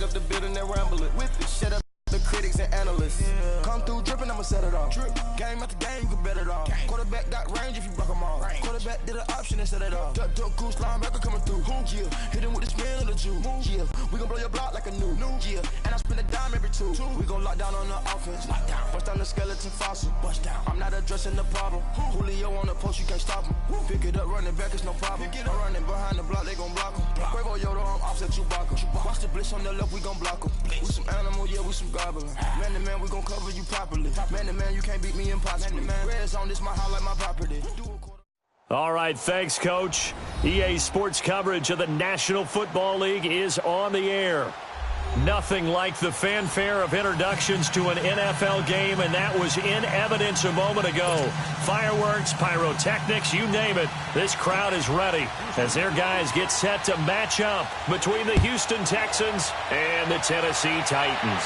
up the building and ramble it. With it, shut up the critics and analysts. Yeah. Come through dripping, I'ma set it off. Drip. Game after game, you can bet it off. Game. Quarterback got range if you block them all. Range. Quarterback did an option and set it off. Duck, goose, linebacker coming through. Yeah. Hit him with the spin of the Jew. Yeah. We gon' blow your block like a new. Yeah. And I spin a dime every two. We gon' lock down on the offense. Bust down the skeleton fossil. Bust down. I'm not addressing the problem. Julio on the post, you can't stop him. Pick it up, running back, it's no problem. I'm running behind the block, they gon' block him. Quavo Yoda, I'm offset Chewbacca. Watch the blitz on the left, we gon' block him. We some animal, yeah, we some goblin. Man to man, we gon' cover you properly. Man to man, you can't beat me impossibly. Red zone, this my highlight, my property. All right, thanks, Coach. EA Sports coverage of the National Football League is on the air. Nothing like the fanfare of introductions to an NFL game, and that was in evidence a moment ago. Fireworks, pyrotechnics, you name it. This crowd is ready as their guys get set to match up between the Houston Texans and the Tennessee Titans.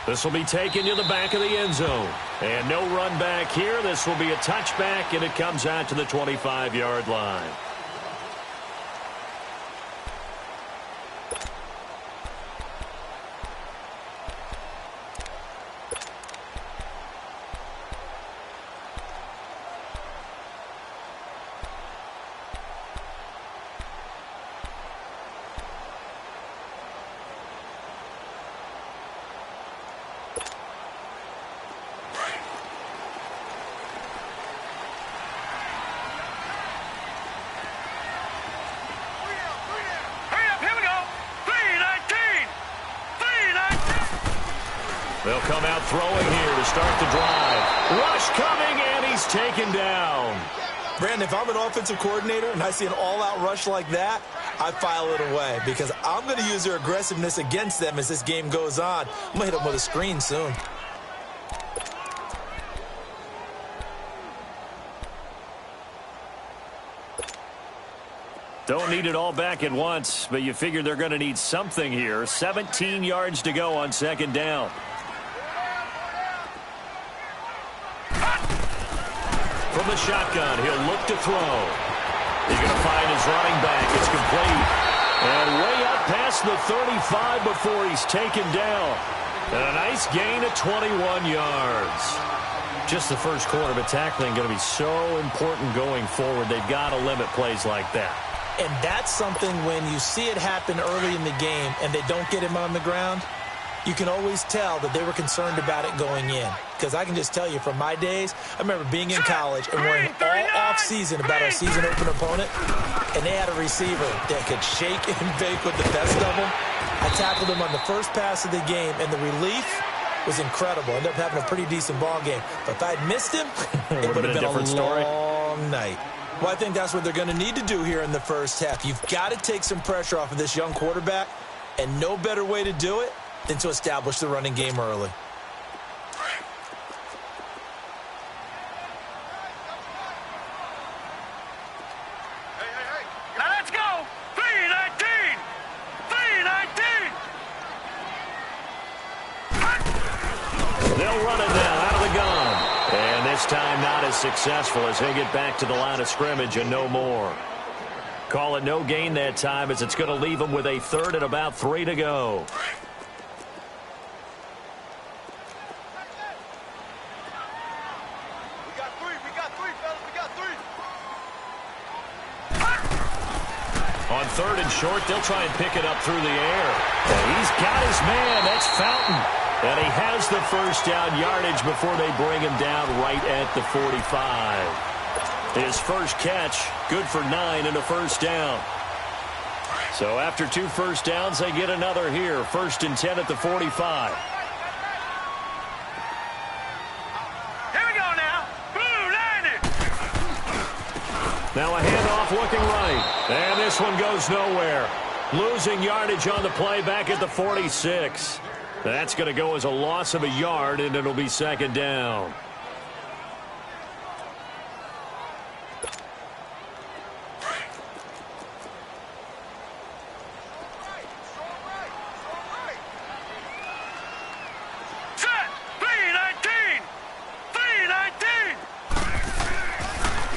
This will be taken to the back of the end zone. And no run back here. This will be a touchback, and it comes out to the 25-yard line. They'll come out throwing here to start the drive. Rush coming, and he's taken down. Brandon, if I'm an offensive coordinator and I see an all-out rush like that, I file it away because I'm going to use their aggressiveness against them as this game goes on. I'm going to hit them with a screen soon. Don't need it all back at once, but you figure they're going to need something here. 17 yards to go on second down. From the shotgun, he'll look to throw. He's going to find his running back. It's complete. And way up past the 35 before he's taken down. And a nice gain of 21 yards. Just the first quarter of tackling going to be so important going forward. They've got to limit plays like that. And that's something when you see it happen early in the game and they don't get him on the ground, you can always tell that they were concerned about it going in. Because I can just tell you from my days, I remember being in college and worrying all off-season about our season opener opponent, and they had a receiver that could shake and bake with the best of them. I tackled him on the first pass of the game, and the relief was incredible. Ended up having a pretty decent ball game. But if I'd missed him, it would have been a long night. Well, I think that's what they're going to need to do here in the first half. You've got to take some pressure off of this young quarterback, and no better way to do it than to establish the running game early. Now let's go! 3-19! 3-19! They'll run it now out of the gun. And this time not as successful as they get back to the line of scrimmage and no more. Call it no gain that time as it's going to leave them with a third and about 3 to go. On third and short, they'll try and pick it up through the air. And he's got his man. That's Fountain. And he has the first down yardage before they bring him down right at the 45. His first catch, good for 9 and a first down. So after 2 first downs, they get another here. 1st and 10 at the 45. Now a handoff looking right. And this one goes nowhere. Losing yardage on the play back at the 46. That's going to go as a loss of a yard, and it'll be 2nd down.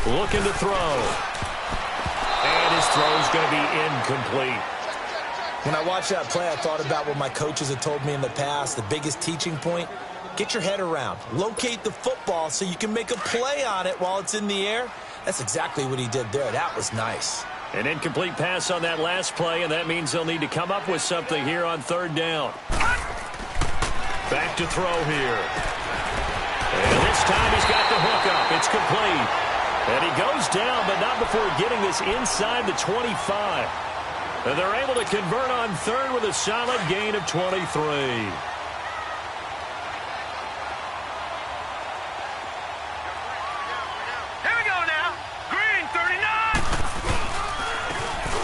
Looking to throw. And his throw is going to be incomplete. When I watched that play, I thought about what my coaches had told me in the past. The biggest teaching point, get your head around. Locate the football so you can make a play on it while it's in the air. That's exactly what he did there. That was nice. An incomplete pass on that last play, and that means they'll need to come up with something here on third down. Back to throw here. And this time he's got the hook up. It's complete. And he goes down, but not before getting this inside the 25. And they're able to convert on third with a solid gain of 23.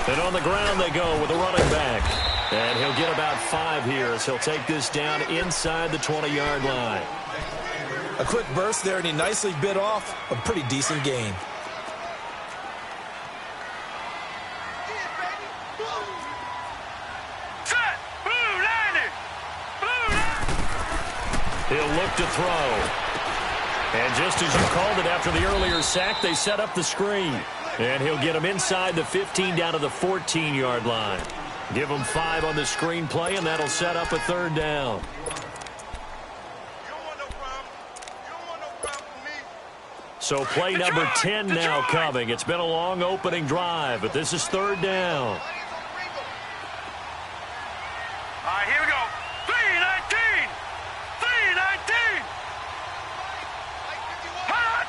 And on the ground they go with a running back. And he'll get about 5 here as he'll take this down inside the 20-yard line. A quick burst there, and he nicely bit off a pretty decent gain. He'll look to throw. And just as you called it after the earlier sack, they set up the screen. And he'll get him inside the 15 down to the 14-yard line. Give him 5 on the screen play, and that'll set up a third down. So play number 10 now coming. It's been a long opening drive, but this is third down. All right, here we go. 3-19. 3-19. Hot.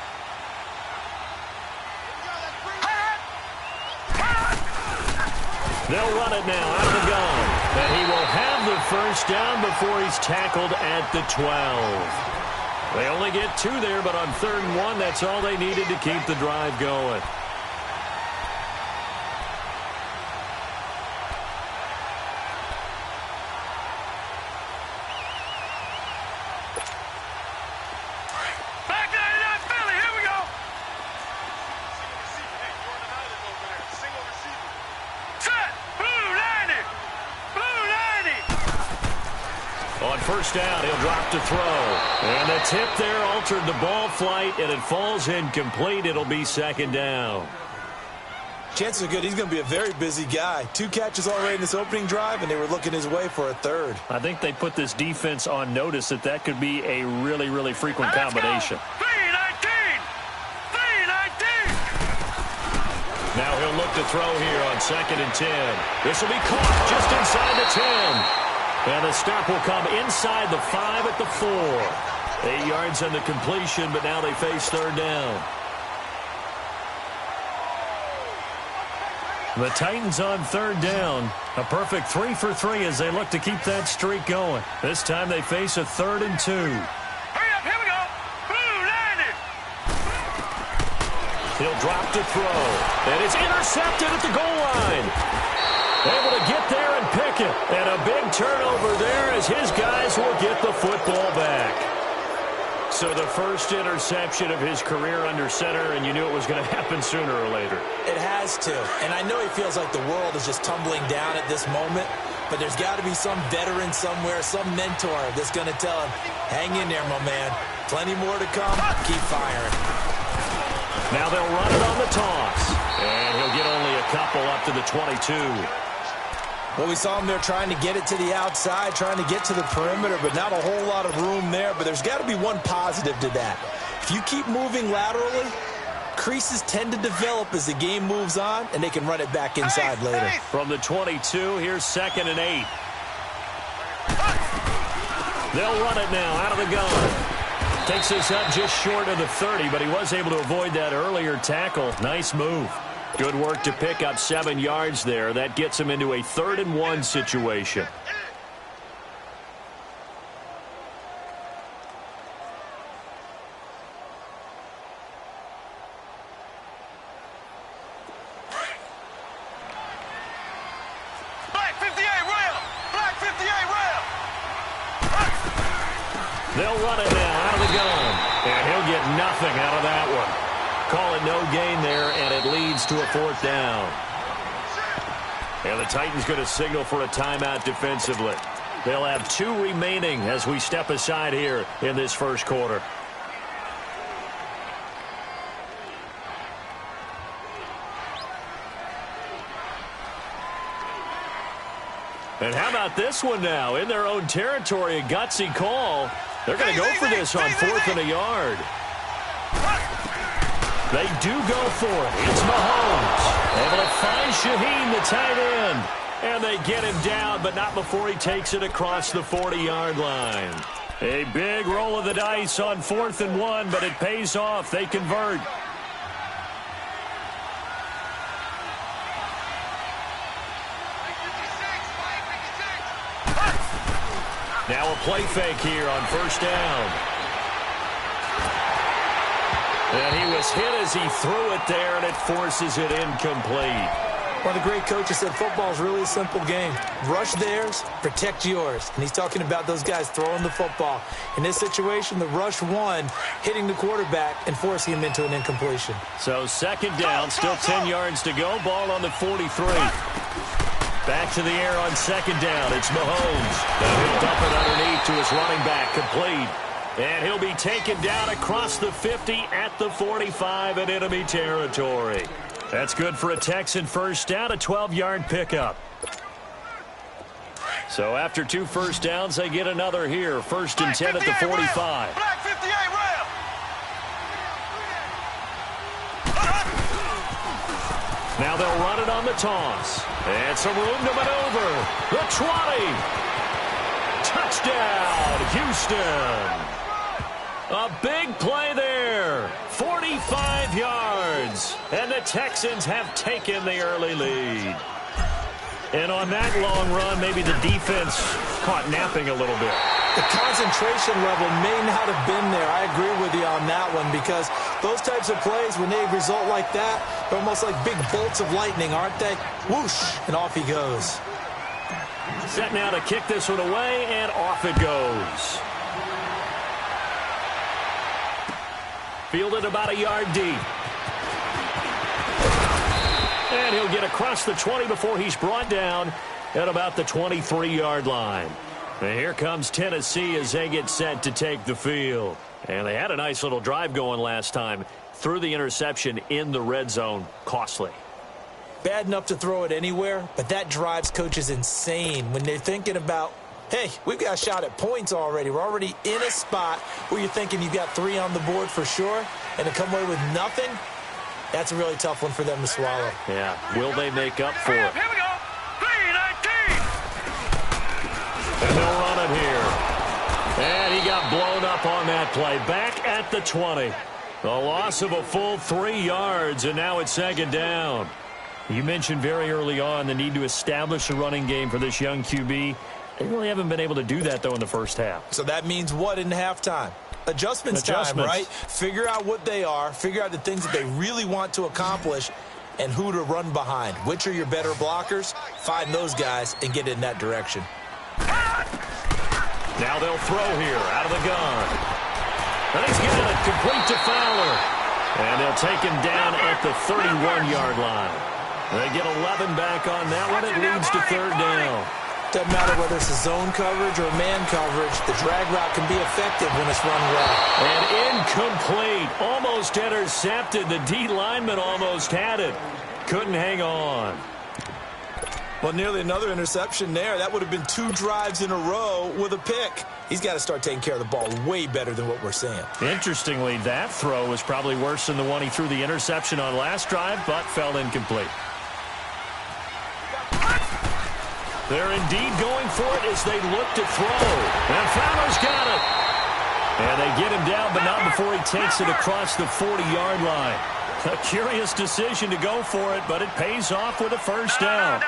They'll run it now out of the gun. And he will have the first down before he's tackled at the 12. They only get 2 there, but on 3rd and 1, that's all they needed to keep the drive going. Back to that Philly. Here we go. Set. Blue 90. Blue 90. On first down, he'll drop to throw. And the tip there altered the ball flight, and it falls incomplete. It'll be 2nd down. Chances are good he's going to be a very busy guy. 2 catches already in this opening drive, and they were looking his way for a 3rd. I think they put this defense on notice that could be a really, really frequent combination. 3-19. 3-19. Now he'll look to throw here on 2nd and 10. This will be caught just inside the 10. And the stop will come inside the 5 at the 4. 8 yards on the completion, but now they face 3rd down. The Titans on 3rd down. A perfect 3 for 3 as they look to keep that streak going. This time they face a 3rd and 2. Hurry up, here we go. Blue 90. He'll drop to throw. And it's intercepted at the goal line. Able to get there and pick it. And a big turnover there as his guys will get the football back. So the first interception of his career under center, and you knew it was going to happen sooner or later. It has to. And I know he feels like the world is just tumbling down at this moment, but there's got to be some veteran somewhere, some mentor that's going to tell him, hang in there, my man. Plenty more to come. Keep firing. Now they'll run it on the toss. And he'll get only a couple up to the 22. Well, we saw him there trying to get it to the outside, trying to get to the perimeter, but not a whole lot of room there. But there's got to be one positive to that. If you keep moving laterally, creases tend to develop as the game moves on, and they can run it back inside later. From the 22, here's 2nd and 8. They'll run it now out of the gun. Takes this up just short of the 30, but he was able to avoid that earlier tackle. Nice move. Good work to pick up 7 yards there. That gets him into a 3rd and 1 situation. Black 58 rail. Black 58 rail. They'll run it now out of the gun. And he'll get nothing out of that one. Call it no gain there, and it leads to a 4th down. And the Titans going to signal for a timeout defensively. They'll have 2 remaining as we step aside here in this first quarter. And how about this one now? In their own territory, a gutsy call. They're going to go for this on 4th and a yard. They do go for it. It's Mahomes. Able to find Shaheen, the tight end. And they get him down, but not before he takes it across the 40-yard line. A big roll of the dice on 4th and 1, but it pays off. They convert. Now a play fake here on 1st down. And he was hit as he threw it there, and it forces it incomplete. One of the great coaches said football is really a simple game. Rush theirs, protect yours. And he's talking about those guys throwing the football. In this situation, the rush won, hitting the quarterback and forcing him into an incompletion. So 2nd down, still 10 yards to go. Ball on the 43. Back to the air on 2nd down. It's Mahomes. Now he'll dump it underneath to his running back. Complete. And he'll be taken down across the 50 at the 45 in enemy territory. That's good for a Texan 1st down, a 12-yard pickup. So after 2 first downs, they get another here. 1st and 10 at the 45. Black 58 rail. Now they'll run it on the toss. And some room to maneuver. The 20. Touchdown, Houston. A big play there. 45 yards. And the Texans have taken the early lead. And on that long run, maybe the defense caught napping a little bit. The concentration level may not have been there. I agree with you on that one, because those types of plays, when they result like that, they're almost like big bolts of lightning, aren't they? Whoosh, and off he goes. Set now to kick this one away, and off it goes. Fielded about a yard deep. And he'll get across the 20 before he's brought down at about the 23-yard line. And here comes Tennessee as they get set to take the field. And they had a nice little drive going last time. Threw the interception in the red zone. Costly. Bad enough to throw it anywhere, but that drives coaches insane when they're thinking about, hey, we've got a shot at points already. We're already in a spot where you're thinking you've got 3 on the board for sure, and to come away with nothing, that's a really tough one for them to swallow. Yeah, will they make up for it? Here we go. 3-19. And they'll run it here. And he got blown up on that play. Back at the 20. A loss of a full 3 yards, and now it's 2nd down. You mentioned very early on the need to establish a running game for this young QB. They really haven't been able to do that, though, in the first half. So that means what in halftime? Adjustments time, right? Figure out what they are, figure out the things that they really want to accomplish, and who to run behind. Which are your better blockers? Find those guys and get in that direction. Now they'll throw here out of the gun. And he's got it complete to Fowler. And they'll take him down at the 31-yard line. They get 11 back on that one. It leads to 3rd down. Doesn't matter whether it's a zone coverage or man coverage, the drag route can be effective when it's run well. And incomplete. Almost intercepted. The D lineman almost had it. Couldn't hang on. Well, nearly another interception there. That would have been 2 drives in a row with a pick. He's got to start taking care of the ball way better than what we're seeing. Interestingly, that throw was probably worse than the one he threw the interception on last drive, but fell incomplete. They're indeed going for it as they look to throw. And Fowler's got it. And they get him down, but not before he takes it across the 40-yard line. A curious decision to go for it, but it pays off with a 1st down.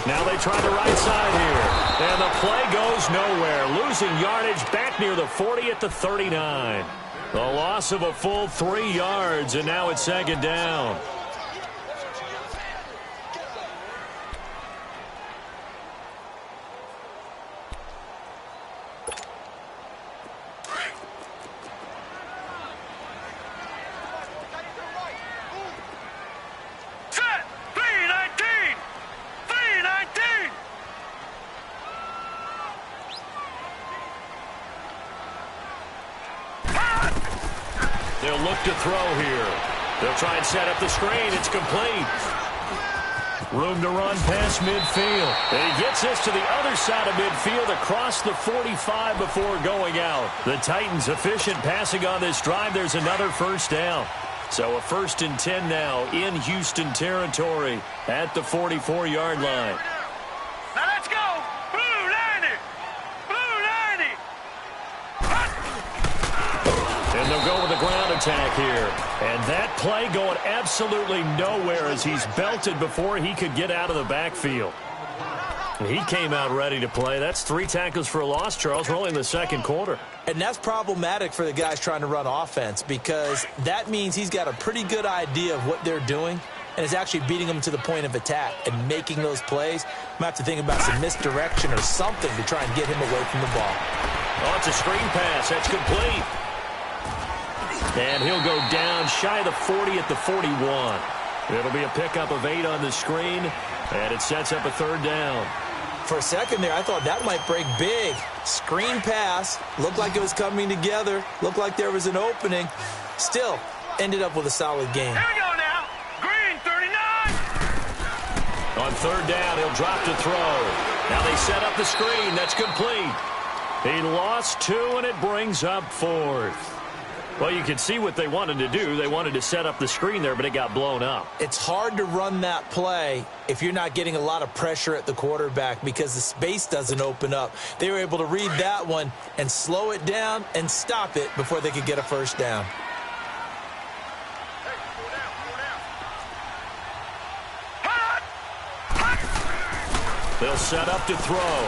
Now they try the right side here. And the play goes nowhere. Losing yardage back near the 40 at the 39. The loss of a full 3 yards, and now it's 2nd down. They'll look to throw here. They'll try and set up the screen. It's complete. Room to run past midfield. And he gets this to the other side of midfield across the 45 before going out. The Titans efficient passing on this drive. There's another first down. So a 1st and 10 now in Houston territory at the 44-yard line. Now let's go. Blue 90. Blue 90. And they'll go with a ground attack here. And that play going absolutely nowhere as he's belted before he could get out of the backfield. He came out ready to play. That's 3 tackles for a loss, Charles. We're only in the second quarter. And that's problematic for the guys trying to run offense because that means he's got a pretty good idea of what they're doing and is actually beating them to the point of attack and making those plays. Might have to think about some misdirection or something to try and get him away from the ball. Oh, it's a screen pass. That's complete. And he'll go down shy of the 40 at the 41. It'll be a pickup of 8 on the screen, and it sets up a 3rd down. For a second there, I thought that might break big. Screen pass. Looked like it was coming together. Looked like there was an opening. Still, ended up with a solid game. Here we go now. Green 39. On 3rd down, he'll drop to throw. Now they set up the screen. That's complete. He lost 2, and it brings up 4th. Well, you can see what they wanted to do. They wanted to set up the screen there, but it got blown up. It's hard to run that play if you're not getting a lot of pressure at the quarterback because the space doesn't open up. They were able to read that one and slow it down and stop it before they could get a first down. They'll set up to throw.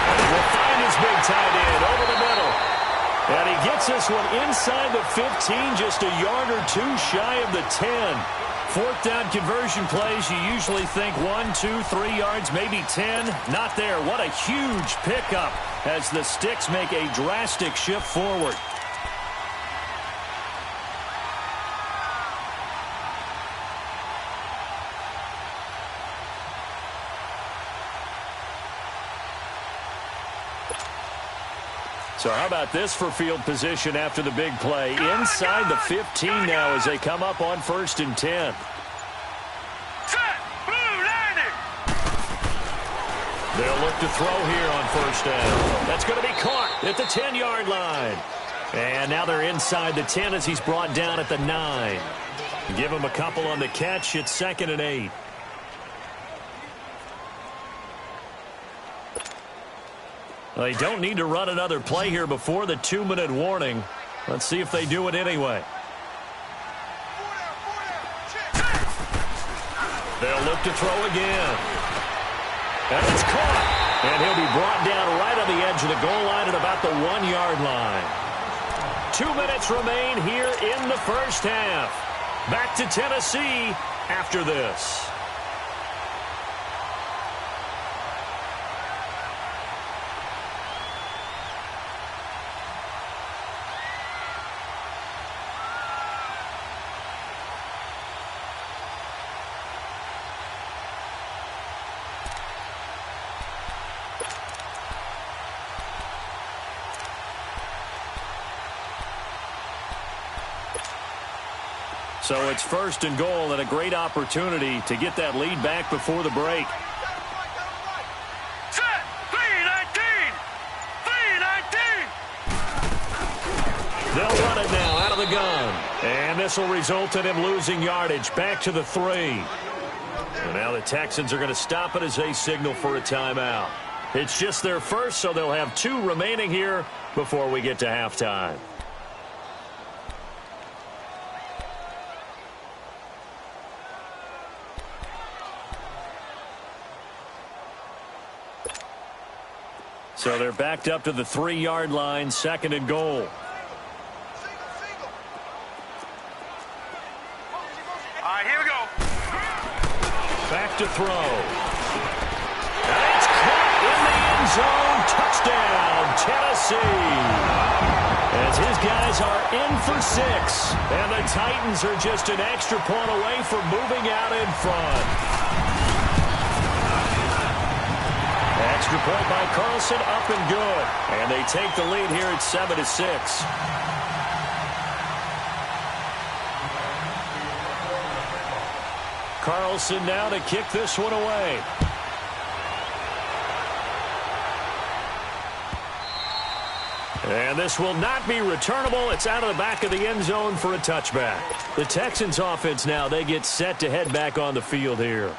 And we'll find his big tight end over the middle. And he gets this one inside the 15, just a yard or 2 shy of the 10. 4th down conversion plays, you usually think 1, 2, 3 yards, maybe 10. Not there. What a huge pickup as the Sticks make a drastic shift forward. So how about this for field position after the big play? Inside the 15 now as they come up on 1st and 10. Set. Blue 90. They'll look to throw here on 1st down. That's going to be caught at the 10-yard line. And now they're inside the 10 as he's brought down at the 9. Give him a couple on the catch. It's 2nd and 8. They don't need to run another play here before the 2-minute warning. Let's see if they do it anyway. They'll look to throw again. And it's caught. And he'll be brought down right on the edge of the goal line at about the 1-yard line. 2 minutes remain here in the first half. Back to Tennessee after this. So it's 1st and goal and a great opportunity to get that lead back before the break. Set. 319. 319. They'll run it now out of the gun. And this will result in him losing yardage back to the 3. And now the Texans are going to stop it as they signal for a timeout. It's just their first, so they'll have 2 remaining here before we get to halftime. So they're backed up to the 3-yard line, 2nd and goal. All right, here we go. Back to throw. And it's caught in the end zone. Touchdown, Tennessee. As his guys are in for 6. And the Titans are just an extra point away from moving out in front. Extra point by Carlson, up and good. And they take the lead here at 7-6. Carlson now to kick this one away. And this will not be returnable. It's out of the back of the end zone for a touchback. The Texans offense now, they get set to head back on the field here.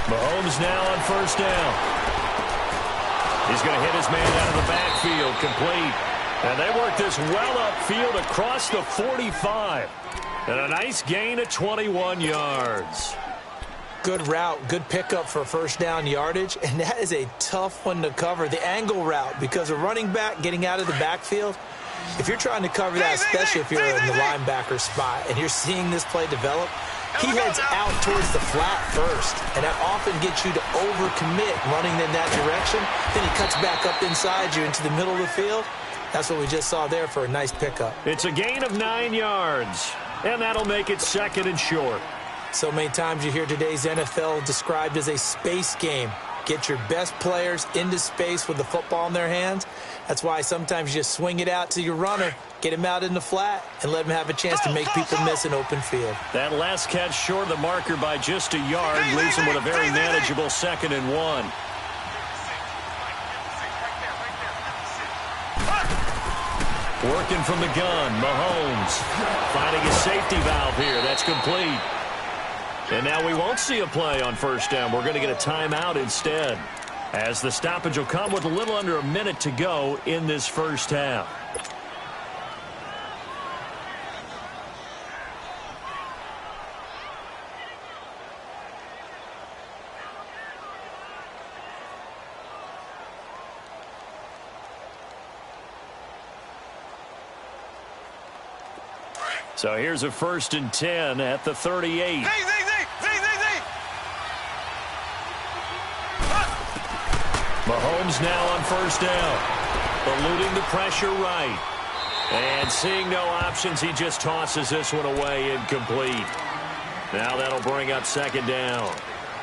Mahomes now on first down. He's going to hit his man out of the backfield, complete. And they work this well upfield across the 45. And a nice gain of 21 yards. Good route, good pickup for first down yardage, and that is a tough one to cover. The angle route, because a running back getting out of the backfield, if you're trying to cover that, especially if you're in the linebacker spot and you're seeing this play develop, he heads out towards the flat first, and that often gets you to overcommit running in that direction. Then he cuts back up inside you into the middle of the field. That's what we just saw there for a nice pickup. It's a gain of 9 yards, and that'll make it second and short. So many times you hear today's NFL described as a space game. Get your best players into space with the football in their hands. That's why sometimes you just swing it out to your runner, get him out in the flat, and let him have a chance to make people miss an open field. That last catch short of the marker by just a yard leaves him with a very manageable 2nd and 1. Working from the gun, Mahomes finding a safety valve here. That's complete. And now we won't see a play on first down. We're going to get a timeout instead, as the stoppage will come with a little under a minute to go in this first half. So here's a 1st and 10 at the 38. Mahomes now on first down, eluding the pressure right. And seeing no options, he just tosses this one away, incomplete. Now that'll bring up 2nd down.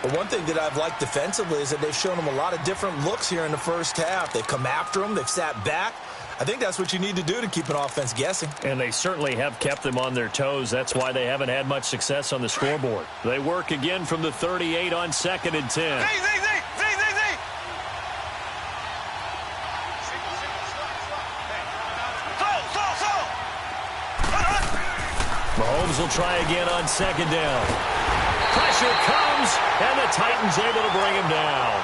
Well, one thing that I've liked defensively is that they've shown him a lot of different looks here in the first half. They've come after him, they've sat back. I think that's what you need to do to keep an offense guessing. And they certainly have kept them on their toes. That's why they haven't had much success on the scoreboard. They work again from the 38 on 2nd and 10. Mahomes will try again on 2nd down. Pressure comes, and the Titans able to bring him down.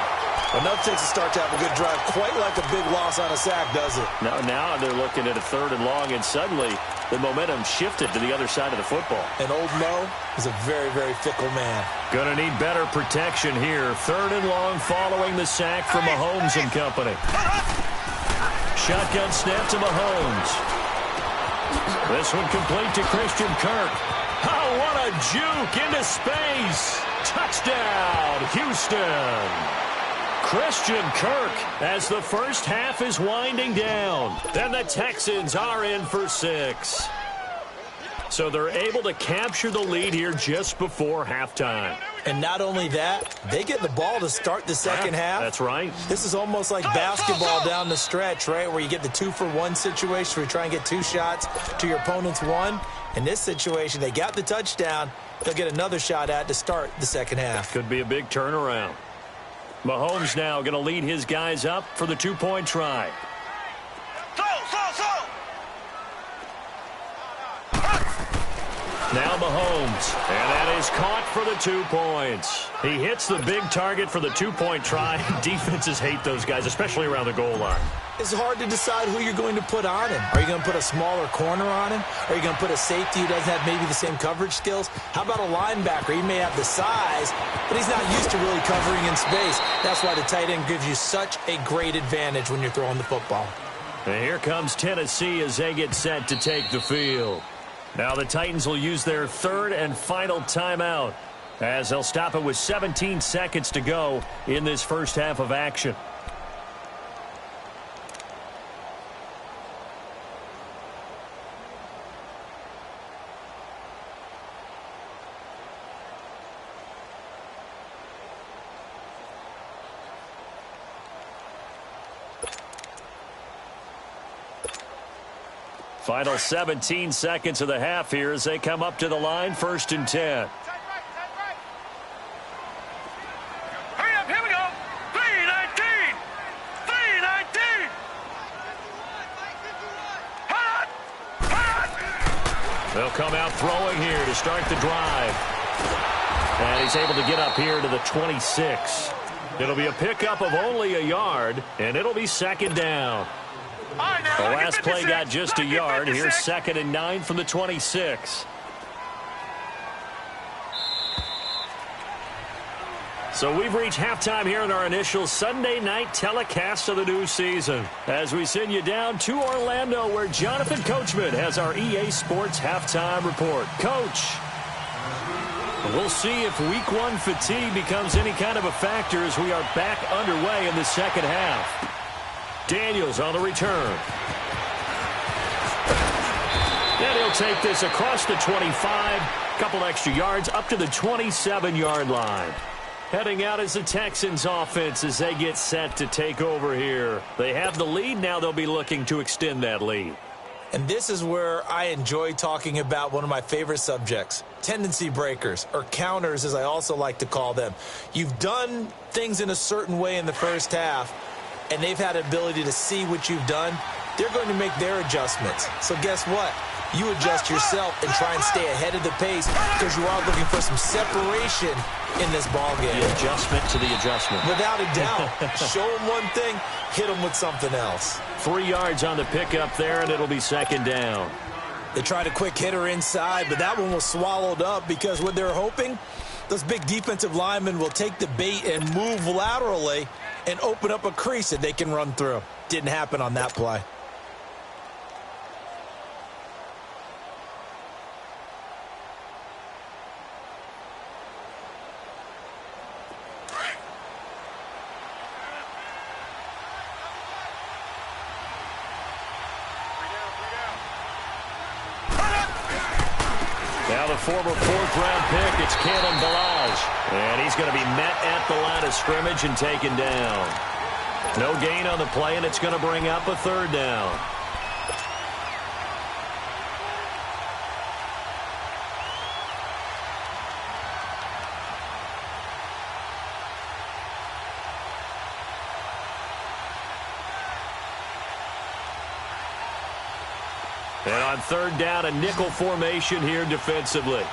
Enough takes a start to have a good drive, quite like a big loss on a sack, does it? Now they're looking at a 3rd and long, and suddenly the momentum shifted to the other side of the football. And old Mo is a very, very fickle man. Going to need better protection here. 3rd and long following the sack from Mahomes and company. Shotgun snap to Mahomes. This one complete to Christian Kirk. Oh, what a juke into space. Touchdown, Houston. Christian Kirk as the first half is winding down. Then the Texans are in for 6. So they're able to capture the lead here just before halftime. And not only that, they get the ball to start the second half. That's right. This is almost like basketball down the stretch, right, where you get the 2-for-1 situation where you try and get 2 shots to your opponent's 1. In this situation, they got the touchdown. They'll get another shot at to start the second half. Could be a big turnaround. Mahomes now going to lead his guys up for the 2-point try. Now Mahomes, and that is caught for the 2 points. He hits the big target for the 2-point try. Defenses hate those guys, especially around the goal line. It's hard to decide who you're going to put on him. Are you going to put a smaller corner on him? Are you going to put a safety who doesn't have maybe the same coverage skills? How about a linebacker? He may have the size, but he's not used to really covering in space. That's why the tight end gives you such a great advantage when you're throwing the football. And here comes Tennessee as they get set to take the field. Now the Titans will use their 3rd and final timeout as they'll stop it with 17 seconds to go in this first half of action. Final 17 seconds of the half here as they come up to the line, 1st and 10. Hurry up, here we go. 3:19. 3:19. Hot. They'll come out throwing here to start the drive. And he's able to get up here to the 26. It'll be a pickup of only a yard, and it'll be 2nd down. Right, now, The last play got just a yard. Here's 2nd and 9 from the 26. So we've reached halftime here in our initial Sunday night telecast of the new season as we send you down to Orlando where Jonathan Coachman has our EA Sports halftime report. Coach, we'll see if week 1 fatigue becomes any kind of a factor as we are back underway in the second half. Daniels on the return. And he'll take this across the 25. Couple extra yards up to the 27-yard line. Heading out is the Texans offense as they get set to take over here. They have the lead. Now they'll be looking to extend that lead. And this is where I enjoy talking about one of my favorite subjects, tendency breakers, or counters as I also like to call them. You've done things in a certain way in the first half, and they've had the ability to see what you've done. They're going to make their adjustments. So guess what? You adjust yourself and try and stay ahead of the pace because you are looking for some separation in this ball game. The adjustment to the adjustment. Without a doubt. Show them one thing, hit them with something else. 3 yards on the pickup there, and it'll be 2nd down. They tried a quick hitter inside, but that one was swallowed up because what they're hoping, those big defensive linemen will take the bait and move laterally and open up a crease that they can run through. Didn't happen on that play. Now the former 4th-round pick, it's Kalen Ballage. And he's going to be met at the line of scrimmage and taken down. No gain on the play, and it's going to bring up a 3rd down. And on 3rd down, a nickel formation here defensively.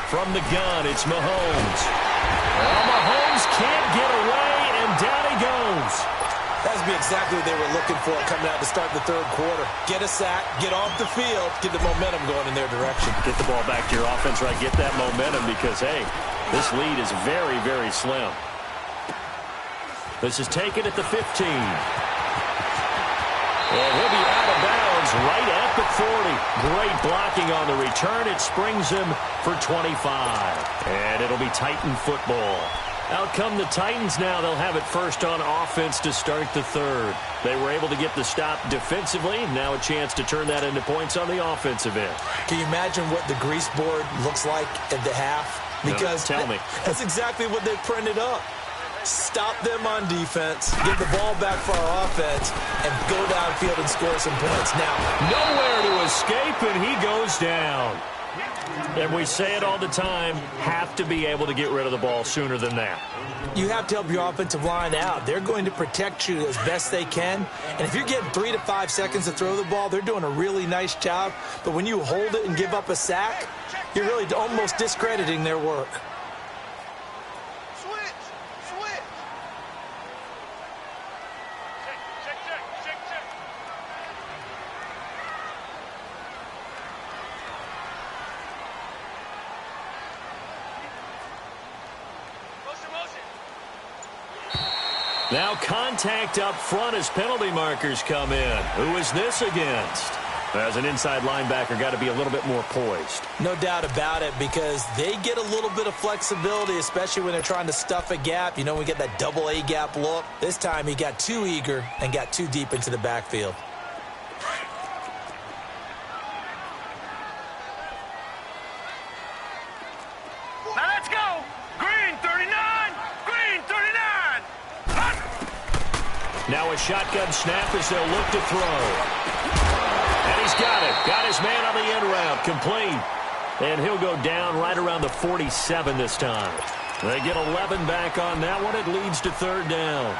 From the gun, it's Mahomes. Well, Mahomes can't get away, and down he goes. That would be exactly what they were looking for coming out to start the 3rd quarter. Get a sack, get off the field, get the momentum going in their direction. Get the ball back to your offense, right? Get that momentum because, hey, this lead is very, very slim. This is taken at the 15. And he'll be out of bounds right at the 40. Great blocking on the return. It springs him for 25. And it'll be Titan football. Out come the Titans now. They'll have it first on offense to start the 3rd. They were able to get the stop defensively. Now a chance to turn that into points on the offensive end. Can you imagine what the grease board looks like at the half? Because no, tell me. That's exactly what they printed up. Stop them on defense, get the ball back for our offense, and go downfield and score some points. Now, nowhere to escape, and he goes down. And we say it all the time, have to be able to get rid of the ball sooner than that. You have to help your offensive line out. They're going to protect you as best they can. And if you're getting 3 to 5 seconds to throw the ball, they're doing a really nice job. But when you hold it and give up a sack, you're really almost discrediting their work. Now contact up front as penalty markers come in. Who is this against? As an inside linebacker, got to be a little bit more poised. No doubt about it, because they get a little bit of flexibility, especially when they're trying to stuff a gap. You know, we get that double A gap look. This time he got too eager and got too deep into the backfield. Now let's go. Green 39. Green 39. Hot. Now now a shotgun snap as they'll look to throw. And he's got it. Got his man on the end route. Complete. And he'll go down right around the 47 this time. They get 11 back on that one. It leads to third down.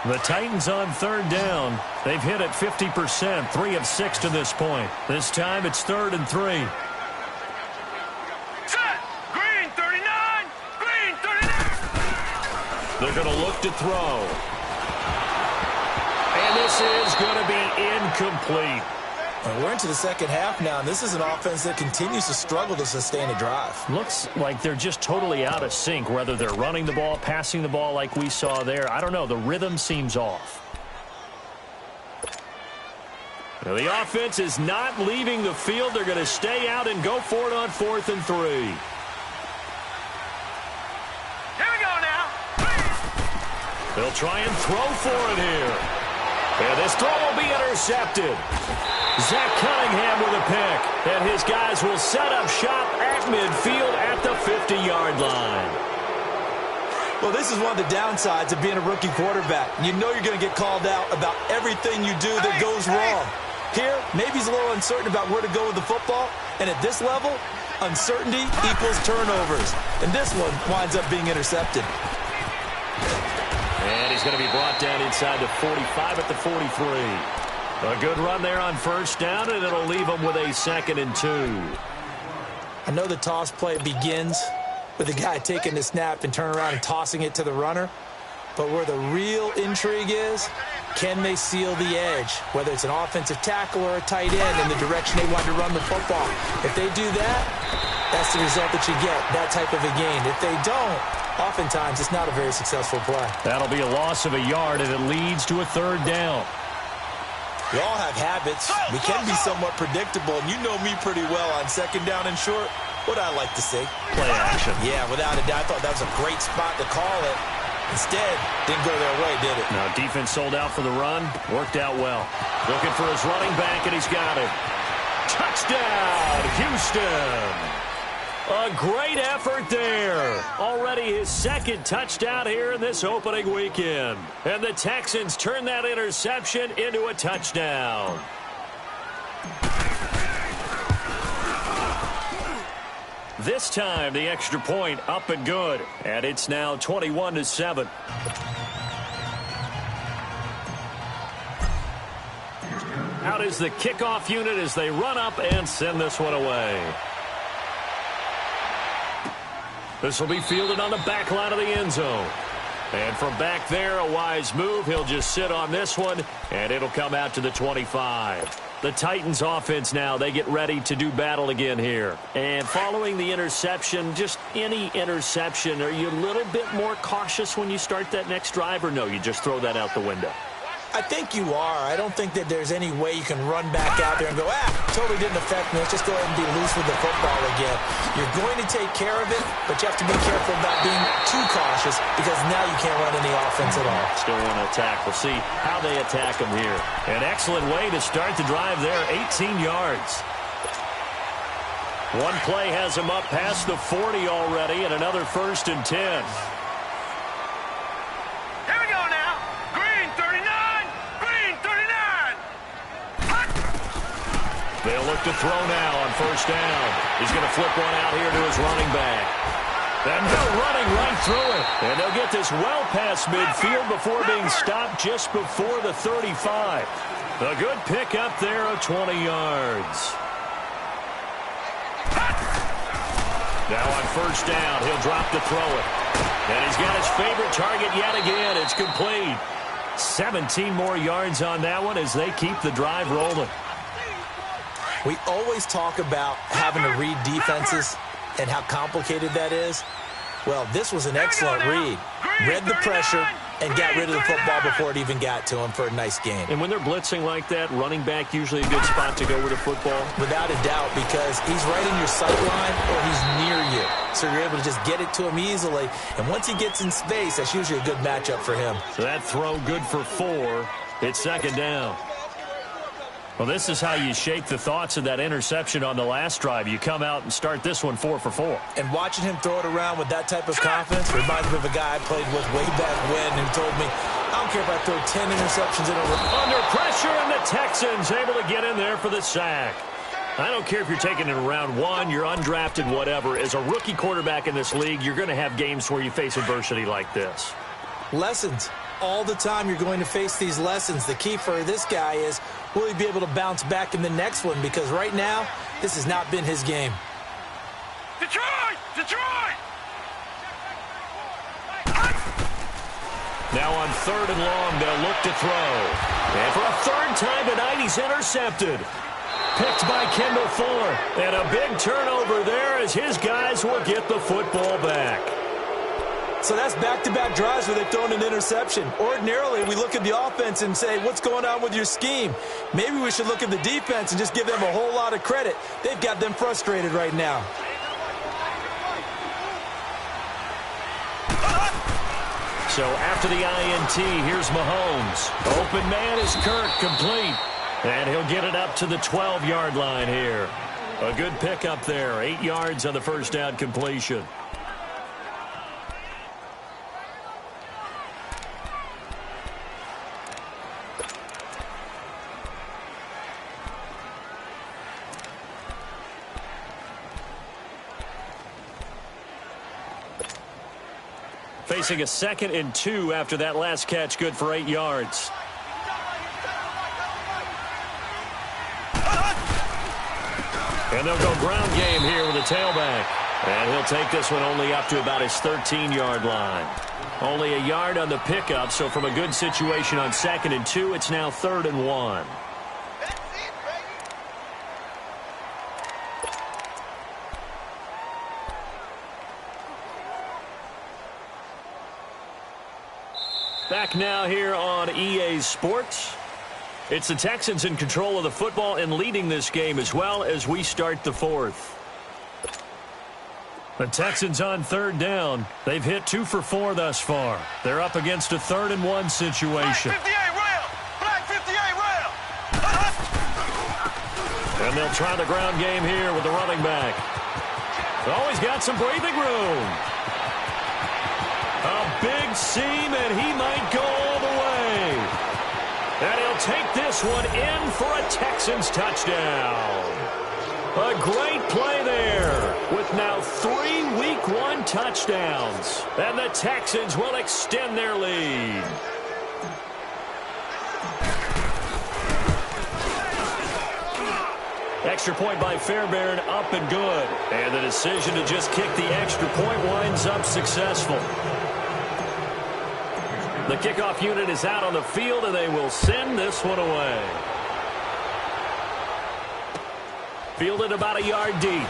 The Titans on third down. They've hit it 50%, 3 of 6 to this point. This time it's 3rd and 3. Set. Green 39. Green 39. They're going to look to throw. And this is going to be incomplete. We're into the second half now, and this is an offense that continues to struggle to sustain a drive. Looks like they're just totally out of sync, whether they're running the ball, passing the ball like we saw there. I don't know. The rhythm seems off. Now, the offense is not leaving the field. They're going to stay out and go for it on 4th and 3. Here we go now. They'll try and throw for it here. And this throw will be intercepted. Zach Cunningham with a pick. And his guys will set up shop at midfield at the 50-yard line. Well, this is one of the downsides of being a rookie quarterback. You know you're going to get called out about everything you do that goes wrong. Here, maybe he's a little uncertain about where to go with the football. And at this level, uncertainty equals turnovers. And this one winds up being intercepted. And he's going to be brought down inside the 45 at the 43. A good run there on first down, and it'll leave him with a 2nd and 2. I know the toss play begins with the guy taking the snap and turning around and tossing it to the runner. But where the real intrigue is, can they seal the edge? Whether it's an offensive tackle or a tight end in the direction they want to run the football. If they do that, that's the result that you get, that type of a gain. If they don't, oftentimes it's not a very successful play. That'll be a loss of a yard, and it leads to a 3rd down. We all have habits. We can be somewhat predictable, and you know me pretty well on 2nd down and short. What I like to say? Play action. Yeah, without a doubt. I thought that was a great spot to call it. Instead, didn't go their way, did it? Now, defense sold out for the run. Worked out well. Looking for his running back, and he's got it. Touchdown, Houston. A great effort there. Already his 2nd touchdown here in this opening weekend. And the Texans turn that interception into a touchdown. This time, the extra point up and good. And it's now 21-7. Out is the kickoff unit as they run up and send this one away. This will be fielded on the back line of the end zone. And from back there, a wise move. He'll just sit on this one, and it'll come out to the 25. The Titans offense now, they get ready to do battle again here. And following the interception, just any interception, are you a little bit more cautious when you start that next drive, or no, you just throw that out the window? I think you are. I don't think that there's any way you can run back out there and go, totally didn't affect me. Let's just go ahead and be loose with the football again. You're going to take care of it, but you have to be careful about being too cautious because now you can't run any offense at all. Still want to attack. We'll see how they attack them here. An excellent way to start the drive there, 18 yards. One play has him up past the 40 already, and another 1st and 10. They'll look to throw now on first down. He's going to flip one out here to his running back. And they're running right through it. And they'll get this well past midfield before being stopped just before the 35. A good pickup there of 20 yards. Now on first down, he'll drop to throw it. And he's got his favorite target yet again. It's complete. 17 more yards on that one as they keep the drive rolling. We always talk about having to read defenses and how complicated that is. Well, this was an excellent read. Read the pressure and got rid of the football before it even got to him for a nice game. And when they're blitzing like that, running back usually a good spot to go with the football? Without a doubt, because he's right in your sight line or he's near you. So you're able to just get it to him easily. And once he gets in space, that's usually a good matchup for him. So that throw good for 4. It's 2nd down. Well, this is how you shake the thoughts of that interception on the last drive. You come out and start this one 4 for 4. And watching him throw it around with that type of confidence reminds me of a guy I played with way back when who told me, I don't care if I throw 10 interceptions in a row. Under pressure, and the Texans able to get in there for the sack. I don't care if you're taking it in round 1, you're undrafted, whatever. As a rookie quarterback in this league, you're going to have games where you face adversity like this. Lessons. All the time you're going to face these lessons. The key for this guy is, will he be able to bounce back in the next one? Because right now, this has not been his game. Detroit! Detroit! Now on 3rd and long, they'll look to throw. And for a 3rd time tonight, he's intercepted. Picked by Kendall Fuller. And a big turnover there as his guys will get the football back. So that's back-to-back drives where they've thrown an interception. Ordinarily, we look at the offense and say, what's going on with your scheme? Maybe we should look at the defense and just give them a whole lot of credit. They've got them frustrated right now. So after the INT, here's Mahomes. Open man is Kirk, complete. And he'll get it up to the 12-yard line here. A good pickup there. 8 yards on the first down completion. Facing a 2nd and 2 after that last catch, good for 8 yards. And they'll go ground game here with a tailback. And he'll take this one only up to about his 13-yard line. Only a yard on the pickup, so from a good situation on 2nd and 2, it's now 3rd and 1. Back now here on EA Sports. It's the Texans in control of the football and leading this game as well as we start the 4th. The Texans on 3rd down. They've hit 2 for 4 thus far. They're up against a 3rd and 1 situation. Black 58 rail! And they'll try the ground game here with the running back. Always got some breathing room. A big seam, and he might go all the way. And he'll take this one in for a Texans touchdown. A great play there with now 3 Week 1 touchdowns. And the Texans will extend their lead. Extra point by Fairbairn, up and good. And the decision to just kick the extra point winds up successful. The kickoff unit is out on the field, and they will send this one away. Fielded about a yard deep.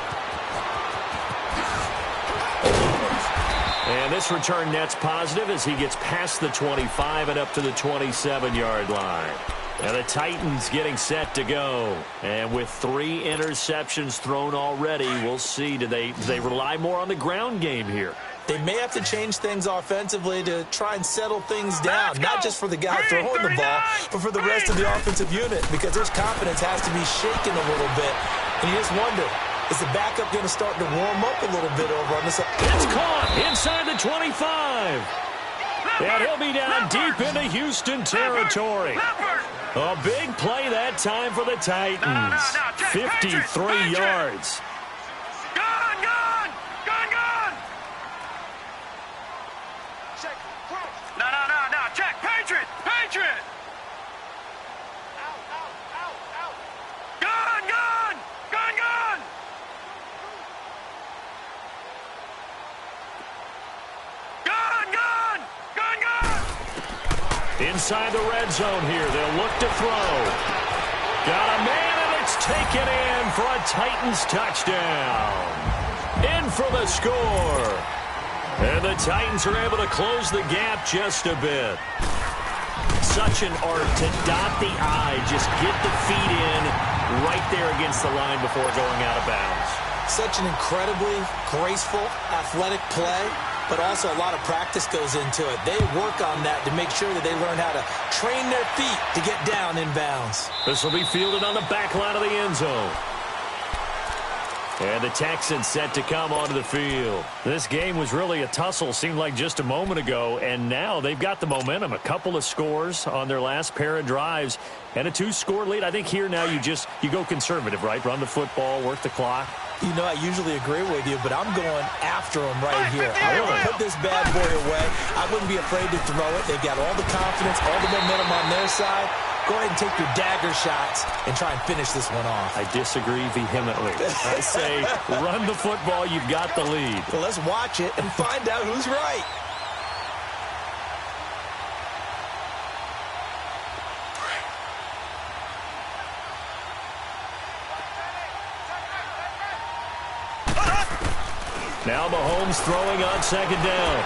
And this return net's positive as he gets past the 25 and up to the 27-yard line. And the Titans getting set to go. And with 3 interceptions thrown already, we'll see. Do they rely more on the ground game here? They may have to change things offensively to try and settle things down, not just for the guy throwing the ball, but for the rest of the offensive unit, because their confidence has to be shaken a little bit. And you just wonder, is the backup going to start to warm up a little bit over on this? It's caught inside the 25. And he'll be down deep into Houston territory. A big play that time for the Titans. 53 yards. Check, Patriot! Patriot! Gun! Inside the red zone here, they'll look to throw. Got a man, and it's taken in for a Titans touchdown. In for the score. And the Titans are able to close the gap just a bit. Such an art to dot the I, just get the feet in right there against the line before going out of bounds. Such an incredibly graceful, athletic play, but also a lot of practice goes into it. They work on that to make sure that they learn how to train their feet to get down in bounds. This will be fielded on the back line of the end zone. And the Texans set to come onto the field. This game was really a tussle, seemed like just a moment ago, and now they've got the momentum. A couple of scores on their last pair of drives and a 2-score lead. I think here now you go conservative, right? Run the football, work the clock. You know, I usually agree with you, but I'm going after him right here. I want to put this bad boy away. I wouldn't be afraid to throw it. They've got all the confidence, all the momentum on their side. Go ahead and take your dagger shots and try and finish this one off. I disagree vehemently. I say run the football. You've got the lead. Well, let's watch it and find out who's right. Now Mahomes throwing on second down.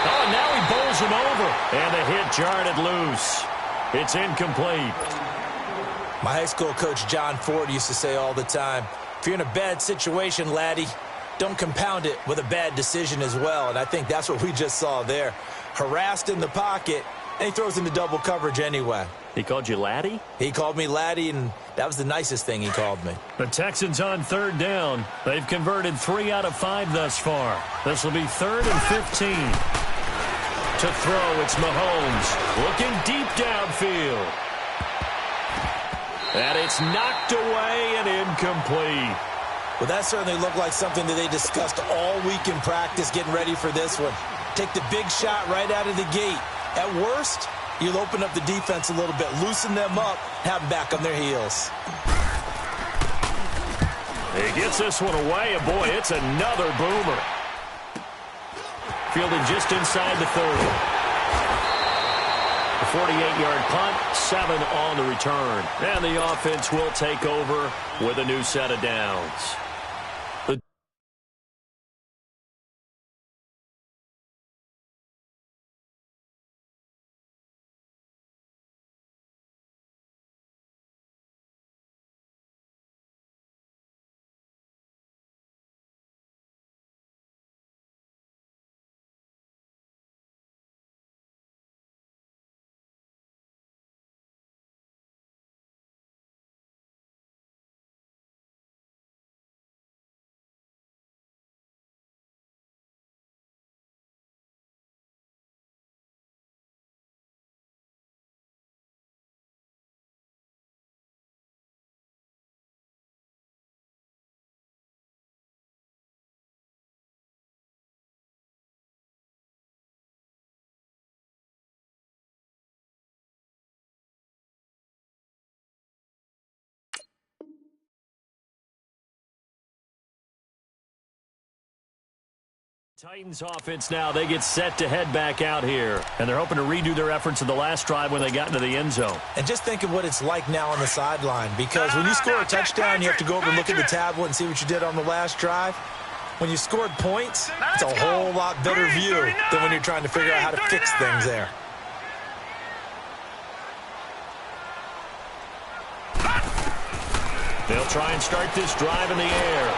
Oh, and now he bowls him over. And the hit jarred it loose. It's incomplete. My high school coach, John Ford, used to say all the time, if you're in a bad situation, laddie, don't compound it with a bad decision as well. And I think that's what we just saw there. Harassed in the pocket, and he throws into double coverage anyway. He called you laddie? He called me laddie, and that was the nicest thing he called me. The Texans on third down. They've converted 3 out of 5 thus far. This will be 3rd and 15. To throw, it's Mahomes looking deep downfield. And it's knocked away and incomplete. Well, that certainly looked like something that they discussed all week in practice getting ready for this one. Take the big shot right out of the gate. At worst, you'll open up the defense a little bit, loosen them up, have them back on their heels. He gets this one away, and boy, it's another boomer. Fielded just inside the 30. The 48-yard punt, 7 on the return. And the offense will take over with a new set of downs. Titans offense now, they get set to head back out here. And they're hoping to redo their efforts in the last drive when they got into the end zone. And just think of what it's like now on the sideline. Because when you score a touchdown, you have to go over and look at the tablet and see what you did on the last drive. When you scored points, it's a whole lot better view than when you're trying to figure out how to fix things there. They'll try and start this drive in the air.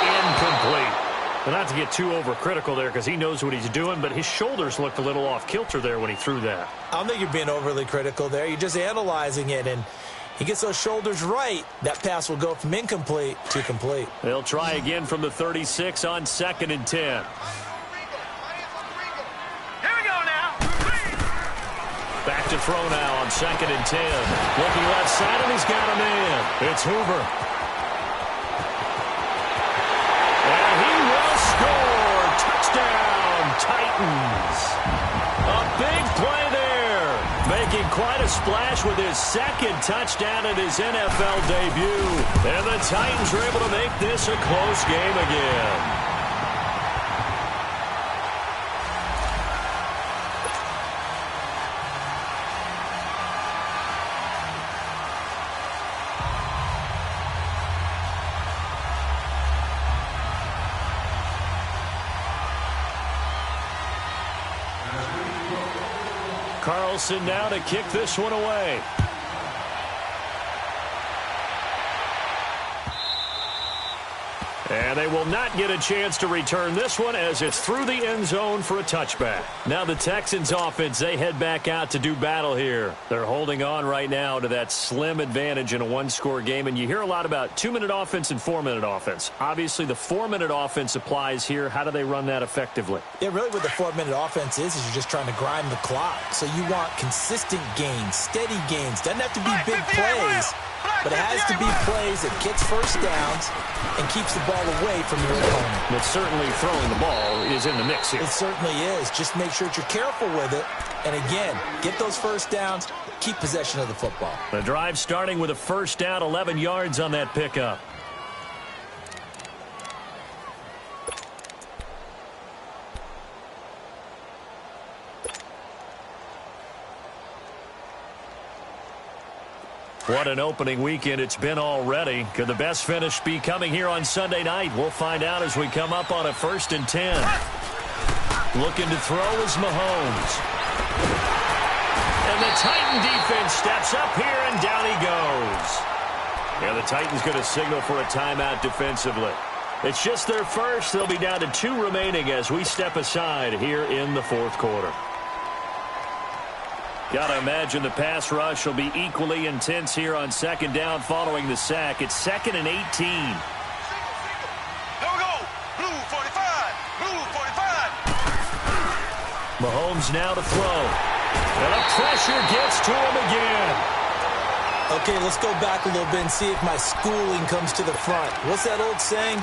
Incomplete. Well, not to get too overcritical there because he knows what he's doing, but his shoulders looked a little off kilter there when he threw that. I don't think you're being overly critical there. You're just analyzing it, and he gets those shoulders right. That pass will go from incomplete to complete. They'll try again from the 36 on 2nd and 10. Here we go now. Back to throw now on 2nd and 10. Looking left side, and he's got him in. It's Hoover. Touchdown, Titans. A big play there. Making quite a splash with his 2nd touchdown in his NFL debut. And the Titans are able to make this a close game again. Carlson now to kick this one away. And they will not get a chance to return this one as it's through the end zone for a touchback. Now the Texans offense, they head back out to do battle here. They're holding on right now to that slim advantage in a one-score game. And you hear a lot about 2-minute offense and 4-minute offense. Obviously, the 4-minute offense applies here. How do they run that effectively? Yeah, really what the 4-minute offense is you're just trying to grind the clock. So you want consistent gains, steady gains. Doesn't have to be big plays, but it has to be plays that gets first downs and keeps the ball away from your opponent. But certainly throwing the ball is in the mix here. It certainly is. Just make sure that you're careful with it. And again, get those first downs, keep possession of the football. The drive starting with a first down, 11 yards on that pickup. What an opening weekend it's been already. Could the best finish be coming here on Sunday night? We'll find out as we come up on a 1st and 10. Looking to throw is Mahomes. And the Titan defense steps up here, and down he goes. Yeah, the Titans going to signal for a timeout defensively. It's just their first. They'll be down to 2 remaining as we step aside here in the 4th quarter. Got to imagine the pass rush will be equally intense here on 2nd down following the sack. It's 2nd and 18. Here we go. Blue 45. Blue 45. Mahomes now to throw. And the pressure gets to him again. Okay, let's go back a little bit and see if my schooling comes to the front. What's that old saying?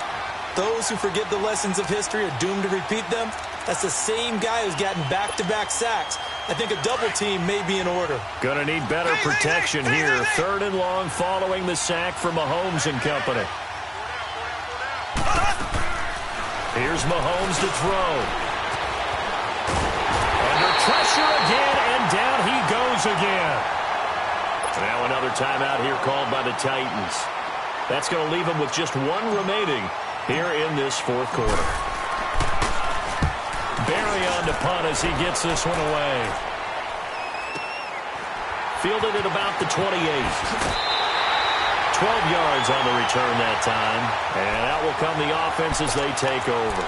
Those who forget the lessons of history are doomed to repeat them. That's the same guy who's gotten back-to-back sacks. I think a double team may be in order. Gonna need better protection here. 3rd and long following the sack for Mahomes and company. Here's Mahomes to throw. Under pressure again, and down he goes again. Now another timeout here called by the Titans. That's going to leave him with just 1 remaining here in this 4th quarter. Barry on to punt as he gets this one away. Fielded at about the 28. 12 yards on the return that time. And out will come the offense as they take over.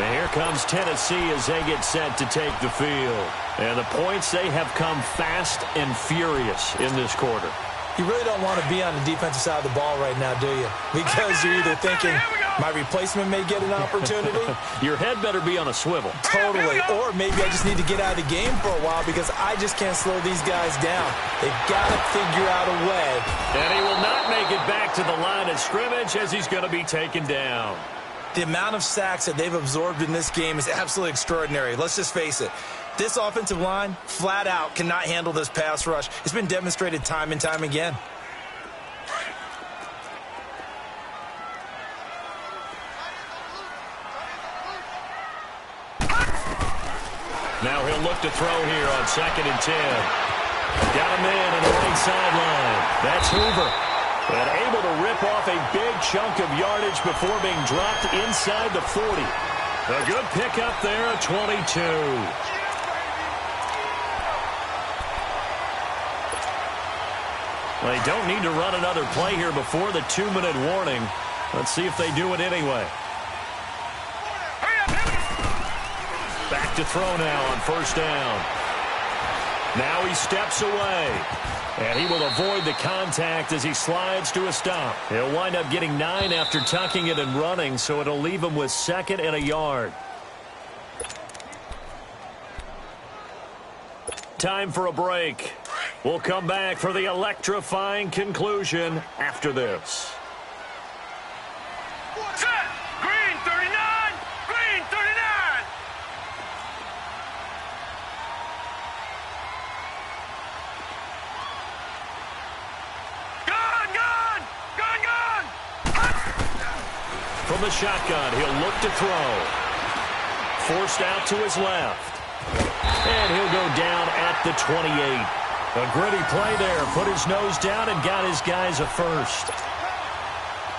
And here comes Tennessee as they get set to take the field. And the points, they have come fast and furious in this quarter. You really don't want to be on the defensive side of the ball right now, do you? Because you're either thinking, my replacement may get an opportunity. Your head better be on a swivel. Totally. Or maybe I just need to get out of the game for a while because I just can't slow these guys down. They've got to figure out a way. And he will not make it back to the line of scrimmage as he's going to be taken down. The amount of sacks that they've absorbed in this game is absolutely extraordinary. Let's just face it. This offensive line, flat out, cannot handle this pass rush. It's been demonstrated time and time again. Now he'll look to throw here on 2nd and 10. Got a man on the right sideline. That's Hoover. And able to rip off a big chunk of yardage before being dropped inside the 40. A good pickup there at 22. They don't need to run another play here before the 2-minute warning. Let's see if they do it anyway. Back to throw now on 1st down. Now he steps away. And he will avoid the contact as he slides to a stop. He'll wind up getting 9 after tucking it and running, so it'll leave him with 2nd and a yard. Time for a break. We'll come back for the electrifying conclusion after this. Set. Green 39. Green 39. Gun, gun. Gun, gun. From the shotgun, he'll look to throw. Forced out to his left. And he'll go down at the 28. A gritty play there. Put his nose down and got his guys a first.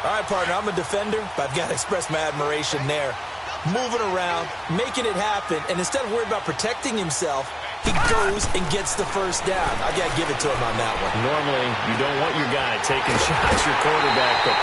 All right, partner, I'm a defender, but I've got to express my admiration there. Moving around, making it happen, and instead of worrying about protecting himself, he goes and gets the first down. I got to give it to him on that one. Normally, you don't want your guy taking shots, your quarterback, but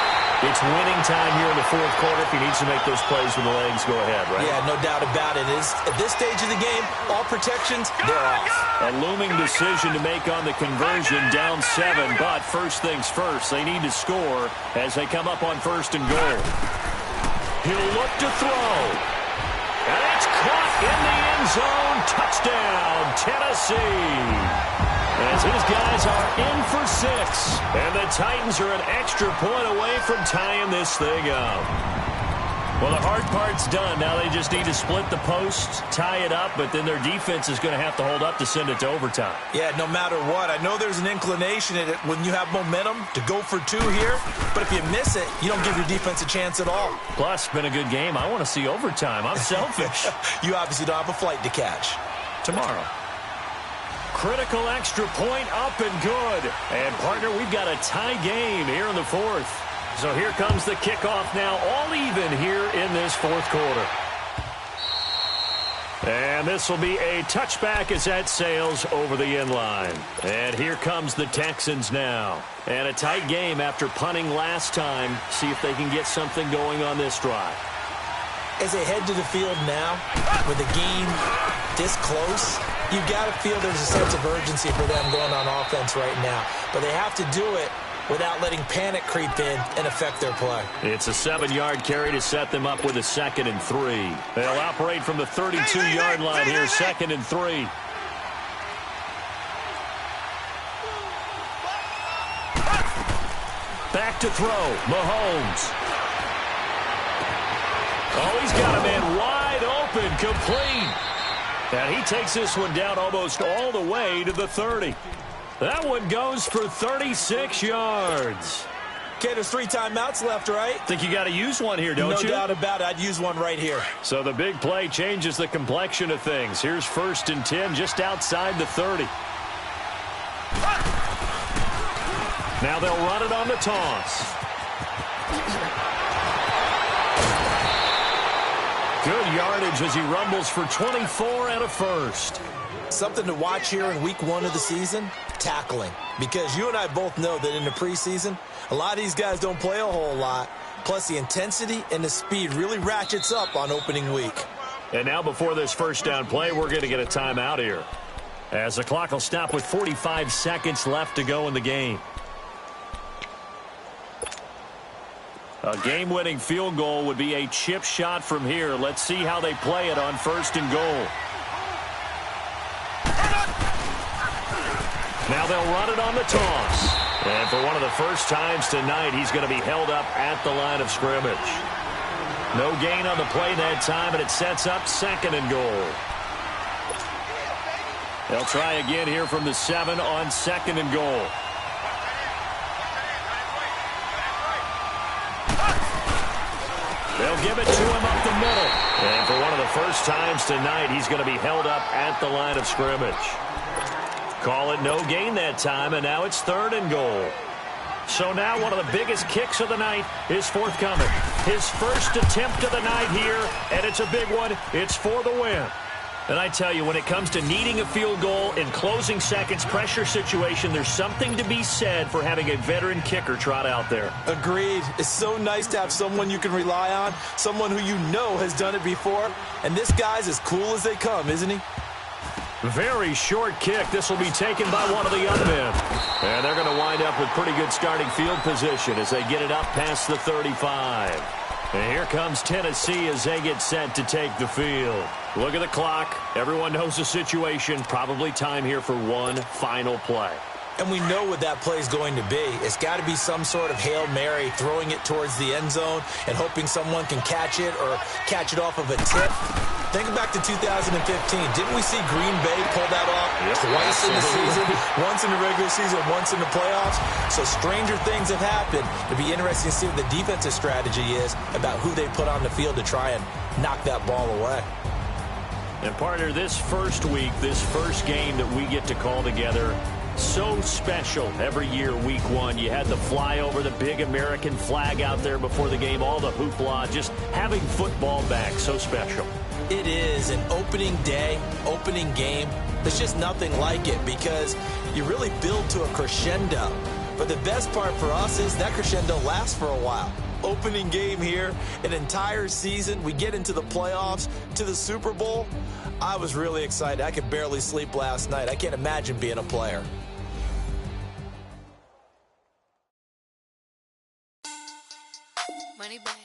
it's winning time here in the fourth quarter. If he needs to make those plays with the legs, go ahead, right? Yeah, no doubt about it. At this stage of the game, all protections, they're off. A looming decision to make on the conversion, down 7, but first things first, they need to score as they come up on first and goal. He'll look to throw. And it's caught in the end zone. Touchdown, Tennessee. As his guys are in for 6. And the Titans are an extra point away from tying this thing up. Well, the hard part's done. Now they just need to split the post, tie it up, but then their defense is going to have to hold up to send it to overtime. Yeah, no matter what. I know there's an inclination in it when you have momentum to go for 2 here, but if you miss it, you don't give your defense a chance at all. Plus, been a good game. I want to see overtime. I'm selfish. You obviously don't have a flight to catch. Tomorrow. Critical extra point up and good. And, partner, we've got a tie game here in the fourth. So here comes the kickoff now, all even here in this fourth quarter. And this will be a touchback as that sails over the end line. And here comes the Texans now. And a tight game after punting last time. See if they can get something going on this drive. As they head to the field now, with the game this close, you've got to feel there's a sense of urgency for them going on offense right now. But they have to do it without letting panic creep in and affect their play. It's a 7-yard carry to set them up with a 2nd and 3. They'll operate from the 32-yard line here, 2nd and 3. Back to throw, Mahomes. Oh, he's got a man wide open, complete. And he takes this one down almost all the way to the 30. That one goes for 36 yards. Okay, there's 3 timeouts left, right? Think you got to use one here, don't you? No doubt about it. I'd use one right here. So the big play changes the complexion of things. Here's 1st and 10 just outside the 30. Now they'll run it on the toss. Good yardage as he rumbles for 24 and a first. Something to watch here in week 1 of the season, tackling. Because you and I both know that in the preseason, a lot of these guys don't play a whole lot. Plus, the intensity and the speed really ratchets up on opening week. And now before this first down play, we're going to get a timeout here. As the clock will stop with 45 seconds left to go in the game. A game-winning field goal would be a chip shot from here. Let's see how they play it on 1st and goal. Now they'll run it on the toss. And for one of the first times tonight, he's going to be held up at the line of scrimmage. No gain on the play that time, and it sets up 2nd and goal. They'll try again here from the 7 on 2nd and goal. They'll give it to him up the middle. And for one of the first times tonight, he's going to be held up at the line of scrimmage. Call it no gain that time, and now it's 3rd and goal. So now one of the biggest kicks of the night is forthcoming. His first attempt of the night here, and it's a big one. It's for the win. And I tell you, when it comes to needing a field goal in closing seconds, pressure situation, there's something to be said for having a veteran kicker trot out there. Agreed. It's so nice to have someone you can rely on, someone who you know has done it before. And this guy's as cool as they come, isn't he? Very short kick. This will be taken by one of the young men. And they're going to wind up with pretty good starting field position as they get it up past the 35. And here comes Tennessee as they get set to take the field. Look at the clock. Everyone knows the situation. Probably time here for one final play. And we know what that play is going to be. It's got to be some sort of Hail Mary, throwing it towards the end zone and hoping someone can catch it or catch it off of a tip. Think back to 2015. Didn't we see Green Bay pull that off twice in the season? Once in the regular season, once in the playoffs. So stranger things have happened. It'll be interesting to see what the defensive strategy is about who they put on the field to try and knock that ball away. And, partner, this first week, this first game that we get to call together, so special every year, week 1. You had the flyover, the big American flag out there before the game, all the hoopla, just having football back, so special. It is an opening day, opening game. There's just nothing like it because you really build to a crescendo. But the best part for us is that crescendo lasts for a while. Opening game here, an entire season. We get into the playoffs, to the Super Bowl. I was really excited. I could barely sleep last night. I can't imagine being a player. Money back.